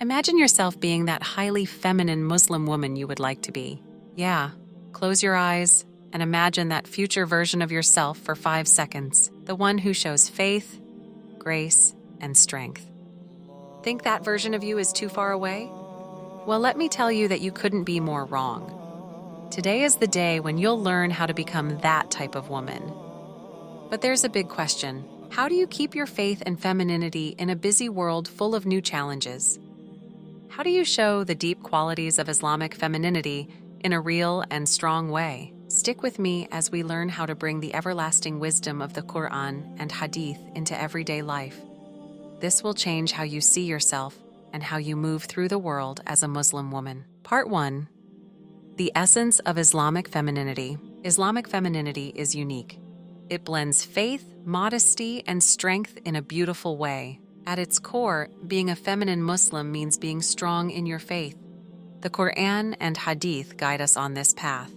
Imagine yourself being that highly feminine Muslim woman you would like to be. Yeah, close your eyes and imagine that future version of yourself for 5 seconds, the one who shows faith, grace, and strength. Think that version of you is too far away? Well, let me tell you that you couldn't be more wrong. Today is the day when you'll learn how to become that type of woman. But there's a big question. How do you keep your faith and femininity in a busy world full of new challenges? How do you show the deep qualities of Islamic femininity in a real and strong way? Stick with me as we learn how to bring the everlasting wisdom of the Quran and Hadith into everyday life. This will change how you see yourself and how you move through the world as a Muslim woman. Part 1. The essence of Islamic femininity. Islamic femininity is unique. It blends faith, modesty, and strength in a beautiful way. At its core, being a feminine Muslim means being strong in your faith. The Quran and Hadith guide us on this path.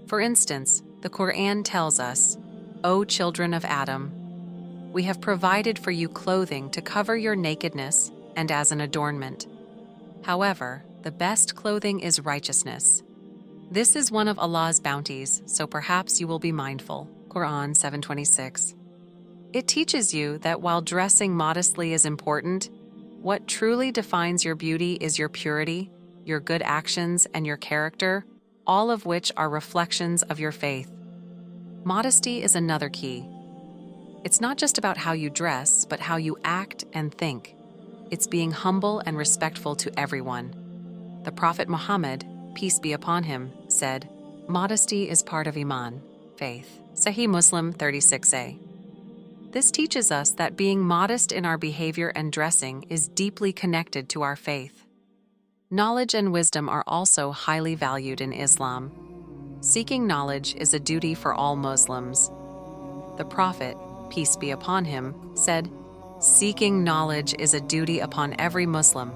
For instance, the Quran tells us, "O children of Adam, we have provided for you clothing to cover your nakedness and as an adornment. However, the best clothing is righteousness. This is one of Allah's bounties, so perhaps you will be mindful." Quran 7:26. It teaches you that while dressing modestly is important, what truly defines your beauty is your purity, your good actions, and your character, all of which are reflections of your faith. Modesty is another key. It's not just about how you dress, but how you act and think. It's being humble and respectful to everyone. The Prophet Muhammad, peace be upon him, said, "Modesty is part of Iman, faith." Sahih Muslim 36a. This teaches us that being modest in our behavior and dressing is deeply connected to our faith. Knowledge and wisdom are also highly valued in Islam. Seeking knowledge is a duty for all Muslims. The Prophet, peace be upon him, said, "Seeking knowledge is a duty upon every Muslim,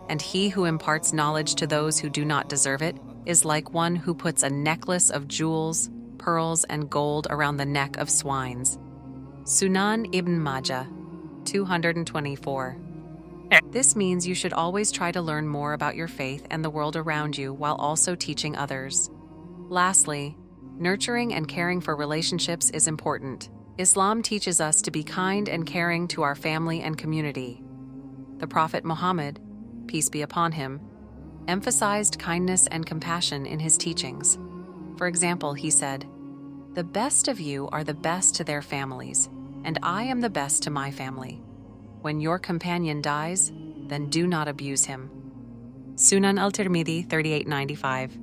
and he who imparts knowledge to those who do not deserve it is like one who puts a necklace of jewels, pearls, and gold around the neck of swines." Sunan Ibn Majah, 224. This means you should always try to learn more about your faith and the world around you while also teaching others. Lastly, nurturing and caring for relationships is important. Islam teaches us to be kind and caring to our family and community. The Prophet Muhammad, peace be upon him, emphasized kindness and compassion in his teachings. For example, he said, "The best of you are the best to their families, and I am the best to my family. When your companion dies, then do not abuse him." Sunan al-Tirmidhi 3895.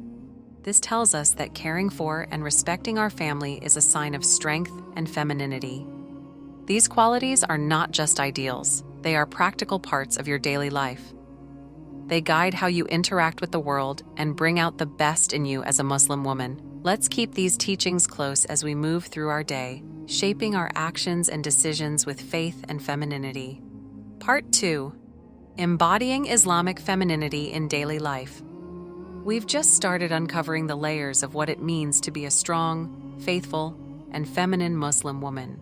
This tells us that caring for and respecting our family is a sign of strength and femininity. These qualities are not just ideals, they are practical parts of your daily life. They guide how you interact with the world and bring out the best in you as a Muslim woman. Let's keep these teachings close as we move through our day, shaping our actions and decisions with faith and femininity. Part 2. Embodying Islamic femininity in daily life. We've just started uncovering the layers of what it means to be a strong, faithful, and feminine Muslim woman.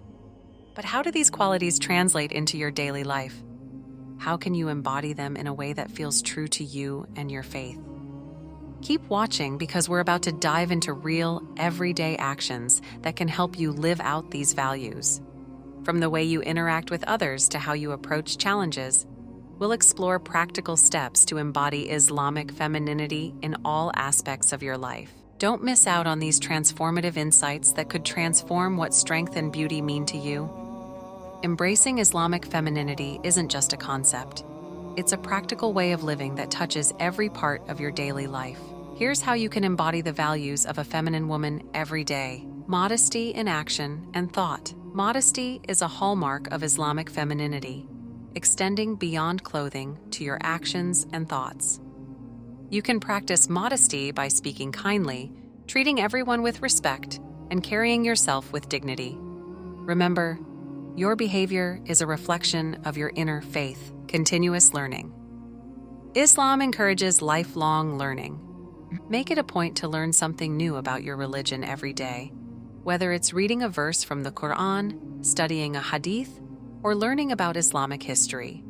But how do these qualities translate into your daily life? How can you embody them in a way that feels true to you and your faith? Keep watching because we're about to dive into real, everyday actions that can help you live out these values. From the way you interact with others to how you approach challenges, we'll explore practical steps to embody Islamic femininity in all aspects of your life. Don't miss out on these transformative insights that could transform what strength and beauty mean to you. Embracing Islamic femininity isn't just a concept. It's a practical way of living that touches every part of your daily life. Here's how you can embody the values of a feminine woman every day. Modesty in action and thought. Modesty is a hallmark of Islamic femininity, extending beyond clothing to your actions and thoughts. You can practice modesty by speaking kindly, treating everyone with respect, and carrying yourself with dignity. Remember, your behavior is a reflection of your inner faith. Continuous learning. Islam encourages lifelong learning. Make it a point to learn something new about your religion every day, whether it's reading a verse from the Quran, studying a hadith, or learning about Islamic history.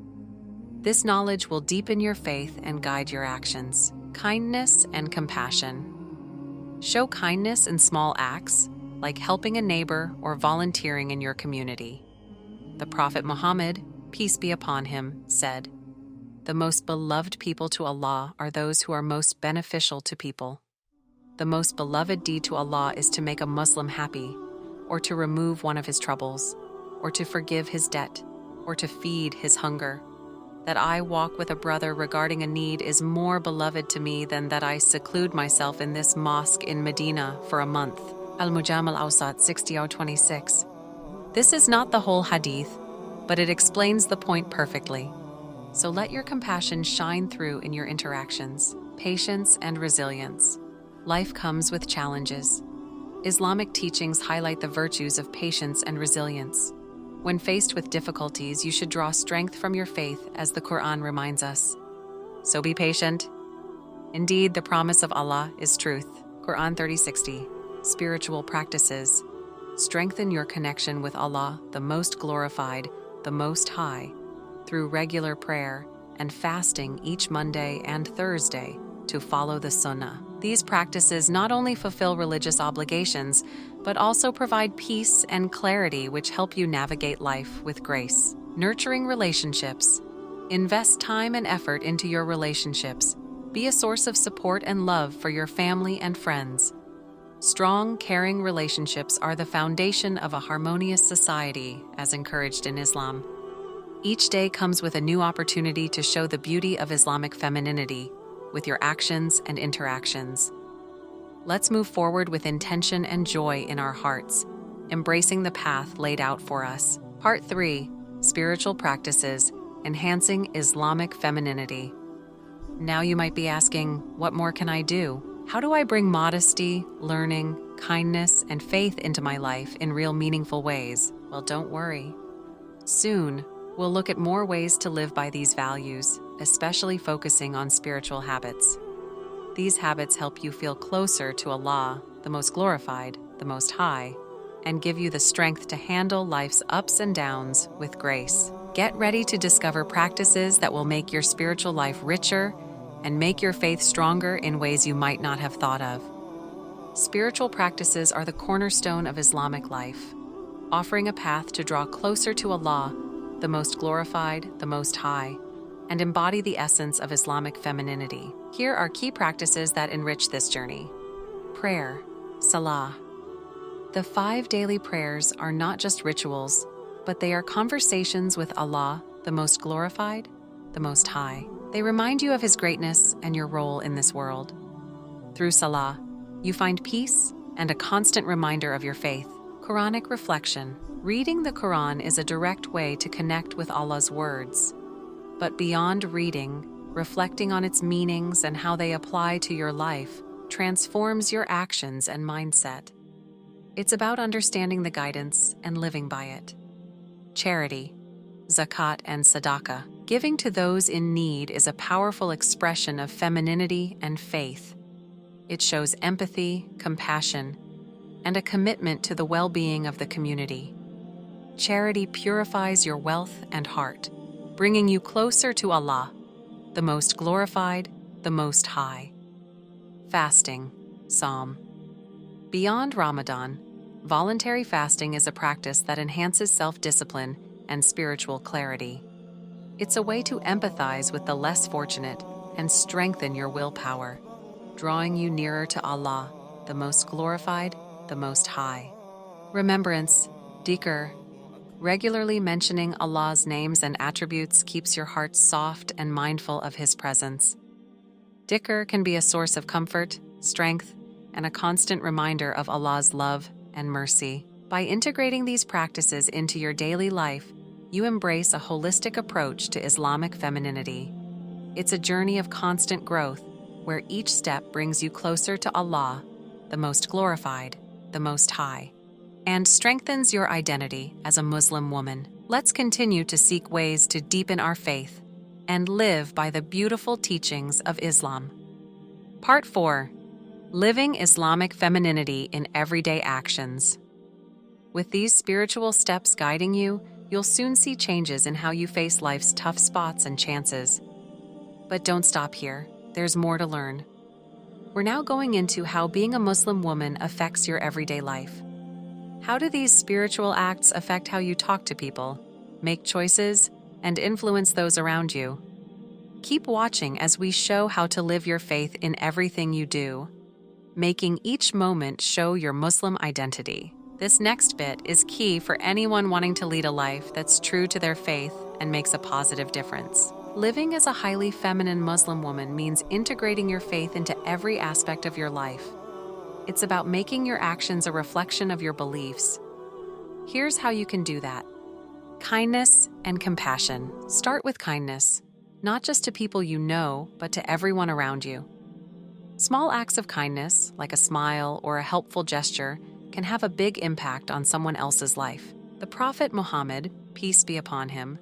This knowledge will deepen your faith and guide your actions. Kindness and compassion. Show kindness in small acts, like helping a neighbor or volunteering in your community. The Prophet Muhammad, peace be upon him, said, "The most beloved people to Allah are those who are most beneficial to people. The most beloved deed to Allah is to make a Muslim happy, or to remove one of his troubles, or to forgive his debt, or to feed his hunger. That I walk with a brother regarding a need is more beloved to me than that I seclude myself in this mosque in Medina for a month." Al-Mujam al-Awsat 60-26. This is not the whole hadith, but it explains the point perfectly. So let your compassion shine through in your interactions. Patience and resilience. Life comes with challenges. Islamic teachings highlight the virtues of patience and resilience. When faced with difficulties, you should draw strength from your faith, as the Quran reminds us. So be patient. Indeed, the promise of Allah is truth. Quran 30:60. Spiritual practices. Strengthen your connection with Allah, the Most Glorified, the Most High, through regular prayer and fasting each Monday and Thursday to follow the Sunnah. These practices not only fulfill religious obligations, but also provide peace and clarity which help you navigate life with grace. Nurturing relationships. Invest time and effort into your relationships. Be a source of support and love for your family and friends. Strong, caring relationships are the foundation of a harmonious society, as encouraged in Islam. Each day comes with a new opportunity to show the beauty of Islamic femininity with your actions and interactions. Let's move forward with intention and joy in our hearts, embracing the path laid out for us. Part 3. Spiritual Practices, Enhancing Islamic Femininity. Now you might be asking, what more can I do? How do I bring modesty, learning, kindness, and faith into my life in real meaningful ways? Well, don't worry. Soon, we'll look at more ways to live by these values, especially focusing on spiritual habits. These habits help you feel closer to Allah, the Most Glorified, the Most High, and give you the strength to handle life's ups and downs with grace. Get ready to discover practices that will make your spiritual life richer and make your faith stronger in ways you might not have thought of. Spiritual practices are the cornerstone of Islamic life, offering a path to draw closer to Allah, the Most Glorified, the Most High, and embody the essence of Islamic femininity. Here are key practices that enrich this journey. Prayer, Salah. The 5 daily prayers are not just rituals, but they are conversations with Allah, the Most Glorified, the Most High. They remind you of His greatness and your role in this world. Through Salah, you find peace and a constant reminder of your faith. Quranic reflection. Reading the Quran is a direct way to connect with Allah's words. But beyond reading, reflecting on its meanings and how they apply to your life transforms your actions and mindset. It's about understanding the guidance and living by it. Charity, zakat, and sadaqah. Giving to those in need is a powerful expression of femininity and faith. It shows empathy, compassion, and a commitment to the well-being of the community. Charity purifies your wealth and heart, bringing you closer to Allah, the Most Glorified, the Most High. Fasting, Psalm. Beyond Ramadan, voluntary fasting is a practice that enhances self-discipline and spiritual clarity. It's a way to empathize with the less fortunate and strengthen your willpower, drawing you nearer to Allah, the Most Glorified, the Most High. Remembrance, dhikr. Regularly mentioning Allah's names and attributes keeps your heart soft and mindful of His presence. Dhikr can be a source of comfort, strength, and a constant reminder of Allah's love and mercy. By integrating these practices into your daily life, you embrace a holistic approach to Islamic femininity. It's a journey of constant growth, where each step brings you closer to Allah, the Most Glorified, the Most High, and strengthens your identity as a Muslim woman. Let's continue to seek ways to deepen our faith and live by the beautiful teachings of Islam. Part 4. Living Islamic Femininity in Everyday Actions. With these spiritual steps guiding you, You'll soon see changes in how you face life's tough spots and chances. But don't stop here. There's more to learn. We're now going into how being a Muslim woman affects your everyday life. How do these spiritual acts affect how you talk to people, make choices, and influence those around you? Keep watching as we show how to live your faith in everything you do, making each moment show your Muslim identity. This next bit is key for anyone wanting to lead a life that's true to their faith and makes a positive difference. Living as a highly feminine Muslim woman means integrating your faith into every aspect of your life. It's about making your actions a reflection of your beliefs. Here's how you can do that. Kindness and compassion. Start with kindness, not just to people you know, but to everyone around you. Small acts of kindness, like a smile or a helpful gesture, can have a big impact on someone else's life. The Prophet Muhammad, peace be upon him,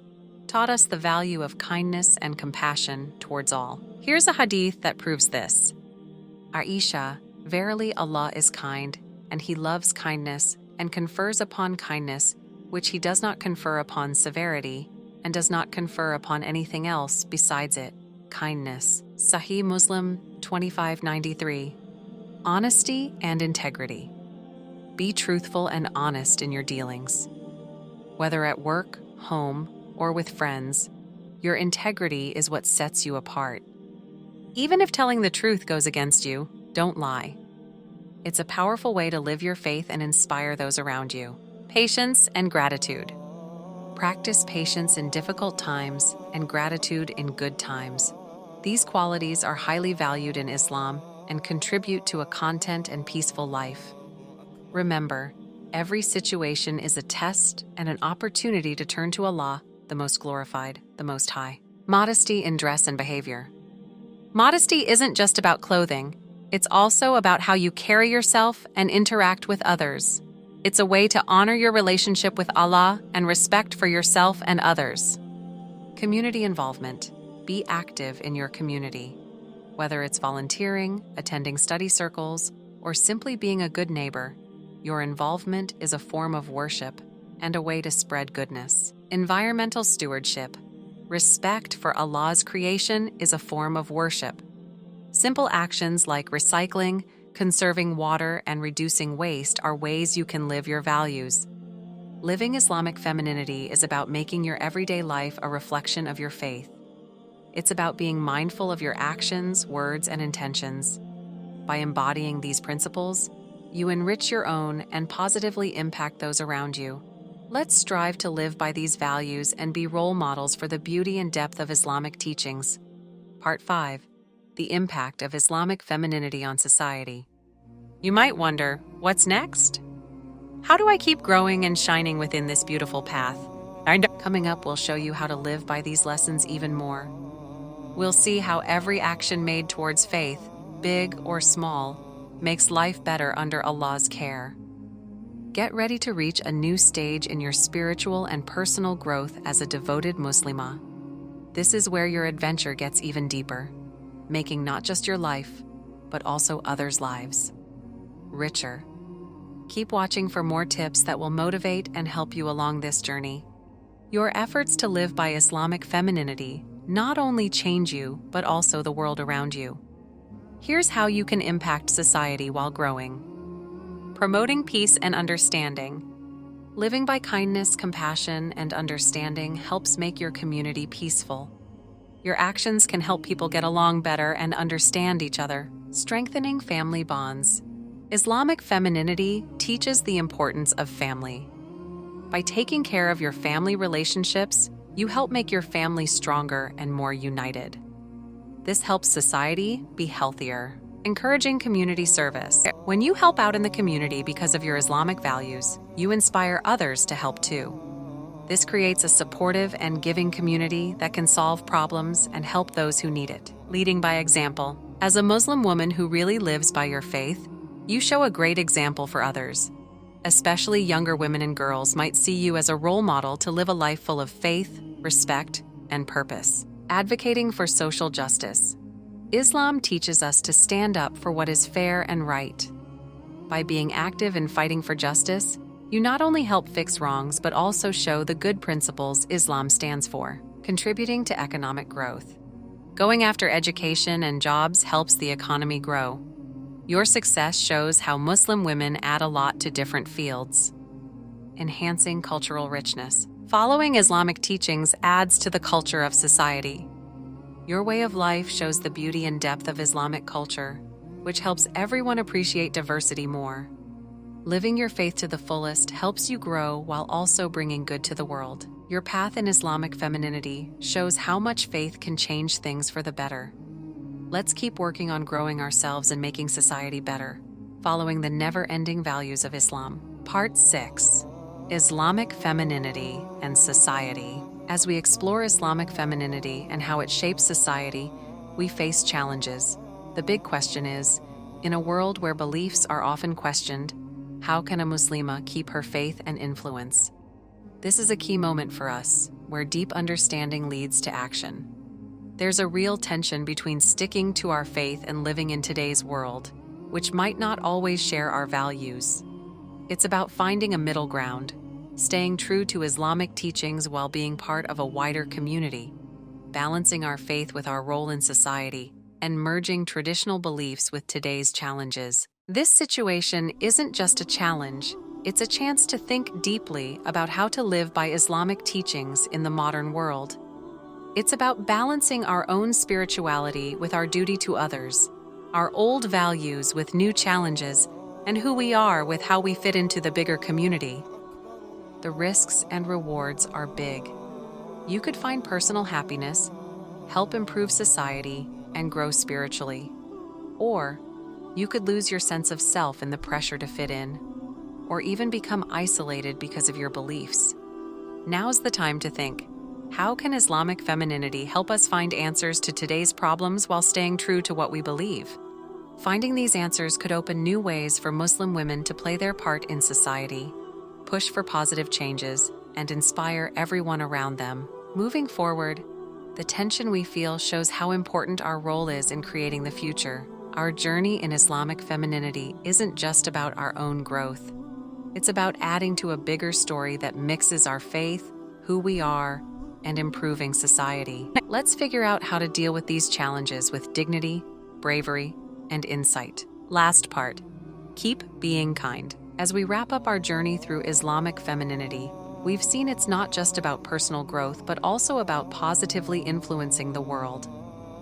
taught us the value of kindness and compassion towards all. Here's a hadith that proves this. Aisha, verily Allah is kind, and He loves kindness and confers upon kindness, which He does not confer upon severity, and does not confer upon anything else besides it, kindness. Sahih Muslim 2593. Honesty and integrity. Be truthful and honest in your dealings. Whether at work, home, or with friends, your integrity is what sets you apart. Even if telling the truth goes against you, don't lie. It's a powerful way to live your faith and inspire those around you. Patience and gratitude. Practice patience in difficult times and gratitude in good times. These qualities are highly valued in Islam and contribute to a content and peaceful life. Remember, every situation is a test and an opportunity to turn to Allah, the Most Glorified, the Most High. Modesty in dress and behavior. Modesty isn't just about clothing. It's also about how you carry yourself and interact with others. It's a way to honor your relationship with Allah and respect for yourself and others. Community involvement. Be active in your community. Whether it's volunteering, attending study circles, or simply being a good neighbor, your involvement is a form of worship and a way to spread goodness. Environmental stewardship. Respect for Allah's creation is a form of worship. Simple actions like recycling, conserving water, and reducing waste are ways you can live your values. Living Islamic femininity is about making your everyday life a reflection of your faith. It's about being mindful of your actions, words, and intentions. By embodying these principles, you enrich your own and positively impact those around you. Let's strive to live by these values and be role models for the beauty and depth of Islamic teachings. Part 5. The impact of Islamic femininity on society. You might wonder, what's next? How do I keep growing and shining within this beautiful path? Coming up, we'll show you how to live by these lessons even more. We'll see how every action made towards faith, big or small, makes life better under Allah's care. Get ready to reach a new stage in your spiritual and personal growth as a devoted Muslimah. This is where your adventure gets even deeper, making not just your life, but also others' lives richer. Keep watching for more tips that will motivate and help you along this journey. Your efforts to live by Islamic femininity not only change you, but also the world around you. Here's how you can impact society while growing. Promoting peace and understanding. Living by kindness, compassion, and understanding helps make your community peaceful. Your actions can help people get along better and understand each other. Strengthening family bonds. Islamic femininity teaches the importance of family. By taking care of your family relationships, you help make your family stronger and more united. This helps society be healthier. Encouraging community service. When you help out in the community because of your Islamic values, you inspire others to help too. This creates a supportive and giving community that can solve problems and help those who need it. Leading by example. As a Muslim woman who really lives by your faith, you show a great example for others. Especially younger women and girls might see you as a role model to live a life full of faith, respect, and purpose. Advocating for social justice. Islam teaches us to stand up for what is fair and right. By being active in fighting for justice, You not only help fix wrongs, but also show the good principles Islam stands for, contributing to economic growth. Going after education and jobs helps the economy grow. Your success shows how Muslim women add a lot to different fields, enhancing cultural richness. Following Islamic teachings adds to the culture of society. Your way of life shows the beauty and depth of Islamic culture, which helps everyone appreciate diversity more. Living your faith to the fullest helps you grow while also bringing good to the world. Your path in Islamic femininity shows how much faith can change things for the better. Let's keep working on growing ourselves and making society better, following the never-ending values of Islam. Part 6. Islamic Femininity and Society. As we explore Islamic femininity and how it shapes society, we face challenges. The big question is, in a world where beliefs are often questioned, how can a Muslimah keep her faith and influence? This is a key moment for us, where deep understanding leads to action. There's a real tension between sticking to our faith and living in today's world, which might not always share our values. It's about finding a middle ground, staying true to Islamic teachings while being part of a wider community, balancing our faith with our role in society, and merging traditional beliefs with today's challenges. This situation isn't just a challenge, it's a chance to think deeply about how to live by Islamic teachings in the modern world. It's about balancing our own spirituality with our duty to others, our old values with new challenges, and who we are with how we fit into the bigger community. The risks and rewards are big. You could find personal happiness, help improve society, and grow spiritually. Or you could lose your sense of self in the pressure to fit in, or even become isolated because of your beliefs. Now's the time to think, how can Islamic femininity help us find answers to today's problems while staying true to what we believe? Finding these answers could open new ways for Muslim women to play their part in society, push for positive changes, and inspire everyone around them. Moving forward, the tension we feel shows how important our role is in creating the future. Our journey in Islamic femininity isn't just about our own growth. It's about adding to a bigger story that mixes our faith, who we are, and improving society. Let's figure out how to deal with these challenges with dignity, bravery, and insight. Last part, keep being kind. As we wrap up our journey through Islamic femininity, we've seen it's not just about personal growth, but also about positively influencing the world.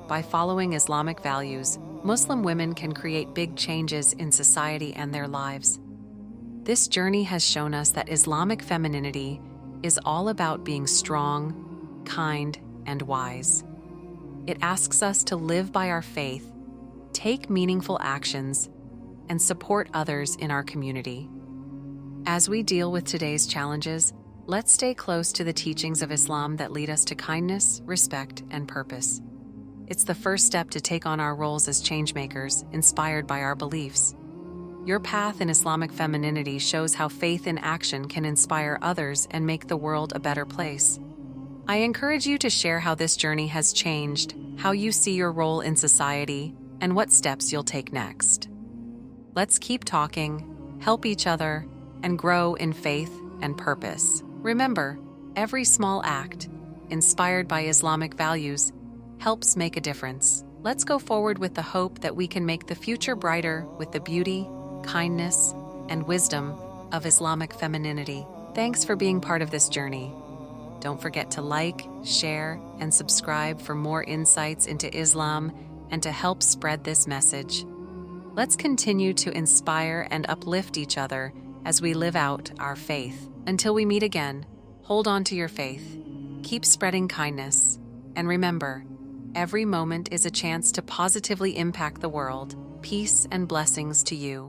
By following Islamic values, Muslim women can create big changes in society and their lives. This journey has shown us that Islamic femininity is all about being strong, kind, and wise. It asks us to live by our faith, take meaningful actions, and support others in our community. As we deal with today's challenges, let's stay close to the teachings of Islam that lead us to kindness, respect, and purpose. It's the first step to take on our roles as changemakers, inspired by our beliefs. Your path in Islamic femininity shows how faith in action can inspire others and make the world a better place. I encourage you to share how this journey has changed, how you see your role in society, and what steps you'll take next. Let's keep talking, help each other, and grow in faith and purpose. Remember, every small act, inspired by Islamic values, helps make a difference. Let's go forward with the hope that we can make the future brighter with the beauty, kindness, and wisdom of Islamic femininity. Thanks for being part of this journey. Don't forget to like, share, and subscribe for more insights into Islam and to help spread this message. Let's continue to inspire and uplift each other as we live out our faith. Until we meet again, hold on to your faith, keep spreading kindness, and remember, every moment is a chance to positively impact the world. Peace and blessings to you.